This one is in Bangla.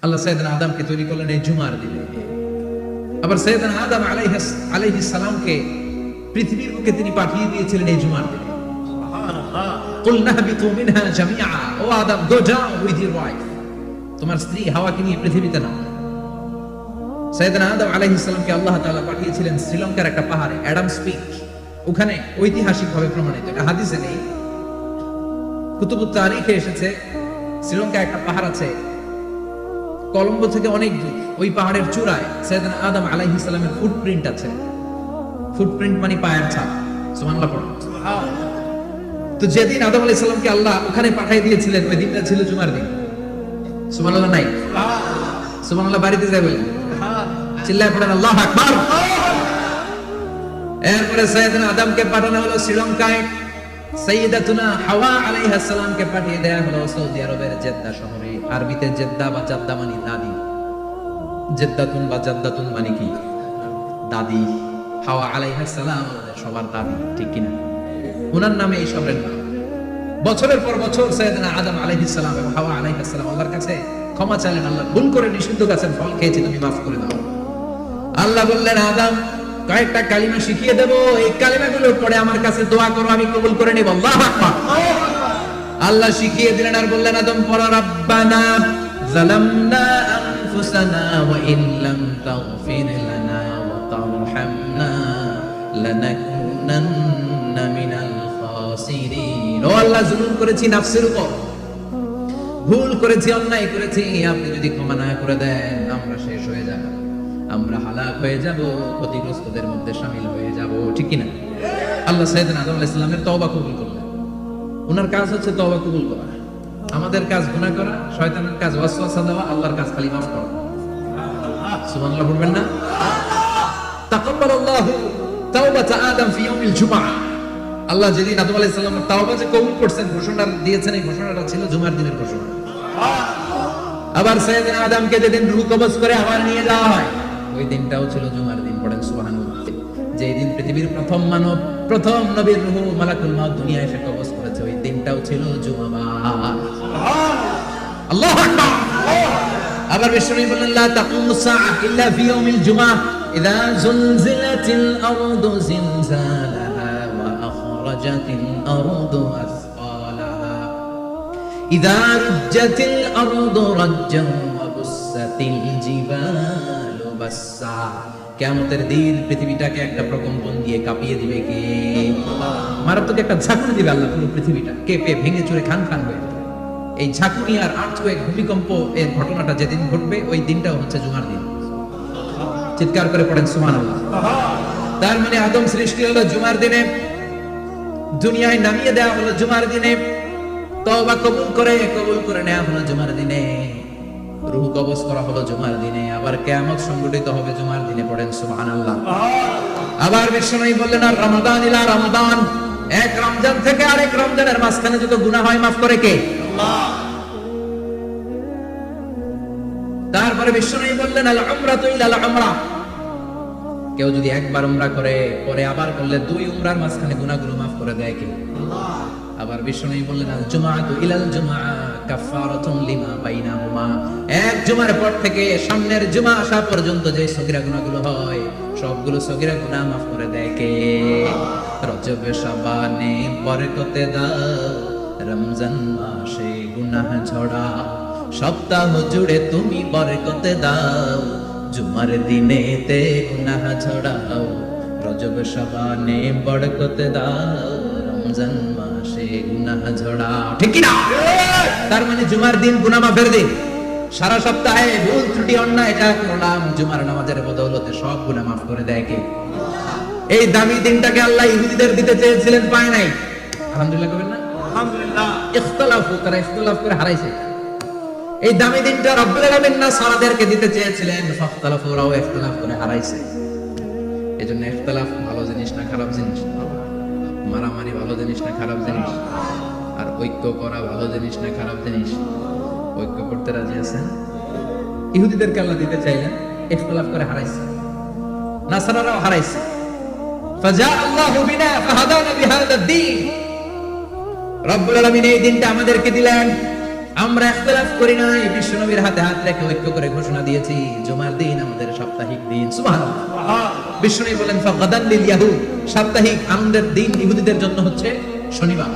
আল্লাহ সাইয়েদনা আদমকে তৈরি করলেন এই জুমার দিনে। আবার সাইয়েদনা আদম আলাইহিস সালামকে পৃথিবীর বুকে তিনি পাঠিয়ে দিয়েছিলেন এই জুমার দিনে। কুলনা হাবিতু মিনহা জামিআ, ও Adam go down with your wife, তোমার স্ত্রী হাওয়াকে নিয়ে পৃথিবীতে নাও। সাইয়েদনা আদম আলাইহিস সালামকে আল্লাহ তাআলা পাঠিয়েছিলেন শ্রীলঙ্কার একটা পাহাড়ে, অ্যাডামস পিক। ওখানে ঐতিহাসিকভাবে প্রমাণিত, এটা হাদিসে নেই, কুতুবুত তারিখে এসেছে। শ্রীলঙ্কায় একটা পাহাড় আছে, কলম্বো থেকে অনেক দূর। ওই পাহাড়ের চূড়ায় সাইয়েদনা আদম আলাইহিস সালামের ফুটপ্রিন্ট আছে। ফুটপ্রিন্ট মানে পায়ের ছাপ। সুবহানাল্লাহ পড়ুন। তো যেদিন আদম আলাইহিস সালামকে আল্লাহ ওখানে পাঠিয়ে দিয়েছিলেন, ওই দিনটা ছিল জুমার দিন। সুবহানাল্লাহ নাই? সুবহানাল্লাহ বাড়িতে যাই বলেন, চিল্লায় পড়েন আল্লাহু আকবার। এরপরে সাইয়েদনা আদমকে পাঠানো হলো শ্রীলঙ্কায়, সাইয়্যিদাতুনা হাওয়া আলাইহিস সালামকে পাঠিয়ে দেয়া হলো সৌদি আরবের জেদ্দা শহরে। আরবিতে জেদ্দা বা জাদ্দা মানে দাদি, জেদ্দাতুন বা জাদ্দাতুন মানে কি? দাদি। হাওয়া আলাইহিস সালাম সবার দাদি, ঠিক কিনা? ওনার নামে এই শহরের নাম। বছরের পর বছর সাইয়েদনা আদম আলাইহিস সালাম এবং হাওয়া আলাইহিস সালাম আল্লাহর কাছে ক্ষমা চাইলেন, আল্লাহ ভুল করে নিষিদ্ধ গাছের ফল খেয়েছি, তুমি মাফ করে দাও। আল্লাহ বললেন, আদম কয়েকটা কালিমা শিখিয়ে দেব, এই কালিমাগুলোর পরে আমার কাছে দোয়া করো, আমি কবুল করে নেব। আল্লাহু আকবার। আল্লাহ শিখিয়ে দিলেন আর বললেন, আদম পড়ো, রাব্বানা যালামনা আনফুসানা ওয়া ইন লাম তাগফির লানা ওয়া তারহামনা লানাকুনান্না মিনাল খাসিরিন। ও আল্লাহ, জুলুম করেছি নাফসের উপর, ভুল করেছি, অন্যায় করেছি, আপনি যদি ক্ষমা না করে দেন আমরা শেষ হয়ে যাব, আমরা হালাক হয়ে যাব, ক্ষতিগ্রস্তদের মধ্যে শামিল হয়ে যাব, ঠিক কিনা? আল্লাহ সাইয়েদনা আদম আলাইহিস সালামের তওবা কবুল করলেন। ওনার কাজ হচ্ছে তওবা কবুল করা। আমাদের কাজ গুনাহ করা, শয়তানের কাজ ওয়াসওয়াসা দেওয়া, আল্লাহর কাজ খালি মাফ করা। সুবহানাল্লাহ বলবেন না? তাকাব্বালাল্লাহু তাওবাতা আদম ফি ইয়াউমিল জুমআ। আল্লাহ যেদিন আদম আলাইহিস সালামের তওবা যে কবুল করছেন, ঘোষণা দিয়েছেন, এই ঘোষণাটা ছিল জুমার দিনের ঘোষণা। আবার সাইয়েদনা আদমকে যেদিন রূহ কবজ করে আবার নিয়ে যাওয়া হয়, ওই দিনটাও ছিল জুমার দিন। পড়েন সুবহানাল্লাহ। যেই দিন পৃথিবীর প্রথম মানব, প্রথম নবীর রূহ মালাকুল মাউত দুনিয়ায় এসে কবজ করেছে, ওই দিনটাও ছিল জুমাবার। আল্লাহু আকবার। আবার বিশ্বনবী বললেন, লা তাকুমুস সাআ ইল্লা ফি ইয়াউমিল জুমআহ ইযা যুলজিলাতিল আরদু জিলজালাহা ওয়া আখরাজাতিল আরদু আসফালাহা ইযা রুজ্জাতিল আরদু রাজ্জান ওয়া বুসাতিল জিবালু বাসসা। কিয়ামতের দিন পৃথিবীটাকে একটা প্রকম্পন দিয়ে কাঁপিয়ে দিবে কে? মারাত্মক একটা ঝাঁকুনি দিবে আল্লাহ, পুরো পৃথিবীটা কেঁপে ভেঙে চুরে খান খান হয়ে যাবে। এই ঝাঁকুনি আর আর্থকোয়েক, ভূমিকম্প এর ঘটনাটা যেদিন ঘটবে, ওই দিনটাও হচ্ছে জুমার দিন। চিৎকার করে পড়েন সুবহানাল্লাহ। তার মানে আদম সৃষ্টি হলো জুমার দিনে, দুনিয়ায় নামিয়ে দেওয়া হলো জুমার দিনে, তওবা কবুল করে নেওয়া হলো জুমার দিনে, রূহ কবজ করা হলো জুমার দিনে, আবার কিয়ামত সংঘটিত হবে জুমার দিনে। পড়েন সুবহানাল্লাহ। আবার বিশ্বনবী বললেন, আর রমাদান ইলা রমাদান, এক রমজান থেকে আরেক রমজানের মাঝখানে যত গুনাহ হয় মাফ করে কে? আল্লাহ। তারপরে বিশ্বনবী বললেন, আল উমরাতু ইলাল উমরা, কেউ যদি একবার উমরা করে, পরে আবার করলে দুই উমরার মাঝখানে গুনাহগুলো মাফ করে দেয় কে? আল্লাহ। আবার বিশ্বনবী বললেন, আল জুমআতু ইলাল জুমআ কাফারাতুন লিমা বাইনাহুমা, এক জুমার পর থেকে সামনের জুমা আসা পর্যন্ত যে সগীরা গুনাহগুলো হয়, সবগুলো সগীরা গুনাহ মাফ করে দেয় কে? রজব শাবানে বরকতে দাও, রমজান মাসে গুনাহ ঝরা, সপ্তাহ জুড়ে তুমি বরকতে দাও, জুমার দিনেতে গুনাহ ঝরাও, রজব শাবানে বরকতে দাও, রমজান মাসে গুনাহ ঝরাও, ঠিক কি না? তার মানে জুমার দিন গুনাহ মাফের দিন। সারা সপ্তাহে ভুল ত্রুটি অন্যায় যা করলাম, জুমার নামাজের বদৌলতে সব গুনাহ মাফ করে দেয় কে? এই দামি দিনটাকে আল্লাহ ইহুদিদের দিতে চেয়েছিলেন, পায় নাই। আলহামদুলিল্লাহ করেন না? আলহামদুলিল্লাহ। ইখতিলাফ, তারা ইখতিলাফ করে হারাইছে। এই দামি দিনটা রব্বুল আলামিন নাসারাদেরকে দিতে চেয়েছিলেন, ফাখতালাফু, ওরাও ইখতিলাফ করে হারাইছে। এজন্য ইখতিলাফ ভালো জিনিস না খারাপ জিনিস? মারামারি ভালো জিনিস না খারাপ জিনিস? আর ঐক্য করা ভালো জিনিস না খারাপ জিনিস? ঐক্য করতে রাজি আছেন? ইহুদিদেরকে আল্লাহ দিতে চাইলেন, ইখতিলাফ করে হারাইছে। নাসারারাও হারাইছে। ফাজা আল্লাহু বিনা ফাহাদানা বিহাদা দ্বীন, রব্বুল আলামিন এই দিনটা আমাদেরকে দিলেন, আমরা ইখতিলাফ করি নাই, বিশ্বনবীর হাতে হাত রেখে ঐক্য করে ঘোষণা দিয়েছি জুমার দিন আমাদের সাপ্তাহিক দিন। সুবহানাল্লাহ। বিশ্বনবী বলেন ফাগাদান লিল ইয়াহুদ, সাপ্তাহিক আনন্দের দিন ইহুদিদের জন্য হচ্ছে শনিবার।